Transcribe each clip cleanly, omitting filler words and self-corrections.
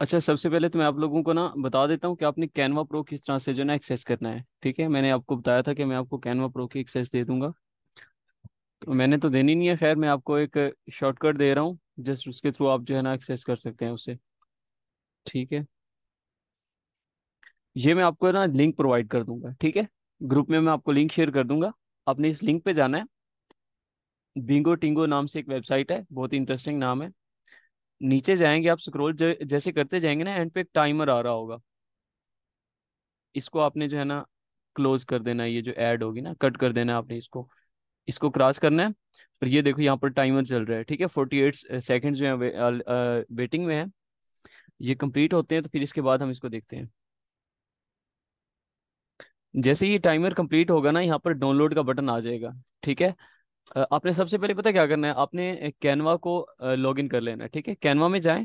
अच्छा, सबसे पहले तो मैं आप लोगों को ना बता देता हूँ कि आपने कैनवा प्रो किस तरह से जो है ना एक्सेस करना है। ठीक है, मैंने आपको बताया था कि मैं आपको कैनवा प्रो की एक्सेस दे दूंगा। तो मैंने तो देनी नहीं है, खैर मैं आपको एक शॉर्टकट दे रहा हूँ, जस्ट उसके थ्रू आप जो है ना एक्सेस कर सकते हैं उसे। ठीक है, ये मैं आपको ना लिंक प्रोवाइड कर दूंगा। ठीक है, ग्रुप में मैं आपको लिंक शेयर कर दूंगा। आपने इस लिंक पे जाना है। बिंगो टिंगो नाम से एक वेबसाइट है, बहुत ही इंटरेस्टिंग नाम है। नीचे जाएंगे आप, स्क्रॉल जैसे करते जाएंगे ना, एंड पे एक टाइमर आ रहा होगा। इसको आपने जो है ना क्लोज कर देना है, ये जो ऐड होगी ना कट कर देना है आपने इसको। इसको क्रॉस करना है। और ये देखो यहाँ पर टाइमर चल रहा है। ठीक है, 48 सेकेंड जो है वेटिंग में है। ये कंप्लीट होते हैं तो फिर इसके बाद हम इसको देखते हैं। जैसे ही टाइमर कंप्लीट होगा ना, यहाँ पर डाउनलोड का बटन आ जाएगा। ठीक है, आपने सबसे पहले पता क्या करना है, आपने कैनवा को लॉग इन कर लेना है। ठीक है, कैनवा में जाएं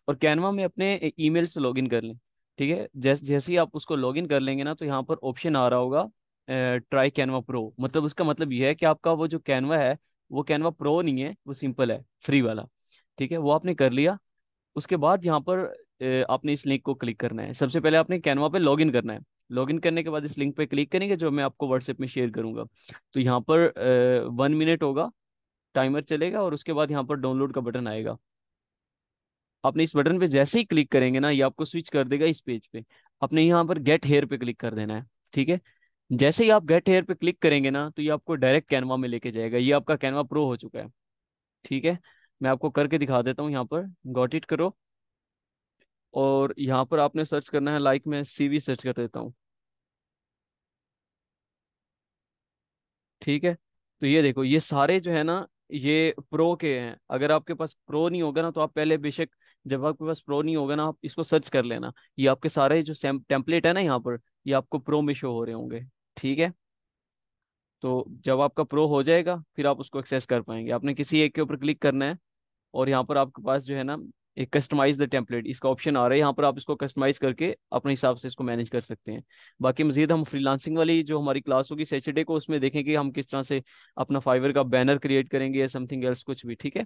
और कैनवा में अपने ईमेल से लॉगिन कर लें। ठीक है, जैसे ही आप उसको लॉगिन कर लेंगे ना, तो यहाँ पर ऑप्शन आ रहा होगा ट्राई कैनवा प्रो। मतलब उसका मतलब ये है कि आपका वो जो कैनवा है, वो कैनवा प्रो नहीं है, वो सिंपल है, फ्री वाला। ठीक है, वो आपने कर लिया। उसके बाद यहाँ पर आपने इस लिंक को क्लिक करना है। सबसे पहले आपने कैनवा पे लॉगिन करना है। लॉगिन करने के बाद इस लिंक पे क्लिक करेंगे, जो मैं आपको व्हाट्सएप में शेयर करूंगा। तो यहाँ पर 1 मिनट होगा, टाइमर चलेगा, और उसके बाद यहाँ पर डाउनलोड का बटन आएगा। आपने इस बटन पे जैसे ही क्लिक करेंगे ना, ये आपको स्विच कर देगा इस पेज पे। आपने यहाँ पर गेट हेयर पे क्लिक कर देना है। ठीक है, जैसे ही आप गेट हेयर पे क्लिक करेंगे ना, तो ये आपको डायरेक्ट कैनवा में लेके जाएगा। ये आपका कैनवा प्रो हो चुका है। ठीक है, मैं आपको करके दिखा देता हूँ। यहाँ पर गॉट इट करो, और यहाँ पर आपने सर्च करना है, लाइक मैं सीवी सर्च कर देता हूँ। ठीक है, तो ये देखो, ये सारे जो है ना, ये प्रो के हैं। अगर आपके पास प्रो नहीं होगा ना, तो आप पहले बेशक, जब आपके पास प्रो नहीं होगा ना, आप इसको सर्च कर लेना। ये आपके सारे जो टेम्पलेट है ना यहाँ पर, ये आपको प्रो में शो हो रहे होंगे। ठीक है, तो जब आपका प्रो हो जाएगा, फिर आप उसको एक्सेस कर पाएंगे। आपने किसी एक के ऊपर क्लिक करना है, और यहाँ पर आपके पास जो है ना, एक कस्टमाइज द टेम्पलेट इसका ऑप्शन आ रहा है। यहाँ पर आप इसको कस्टमाइज करके अपने हिसाब से इसको मैनेज कर सकते हैं। बाकी मजीद हम फ्रीलांसिंग वाली जो हमारी क्लास होगी सैटरडे को, उसमें देखेंगे हम किस तरह से अपना फाइवर का बैनर क्रिएट करेंगे या समथिंग एल्स कुछ भी। ठीक है।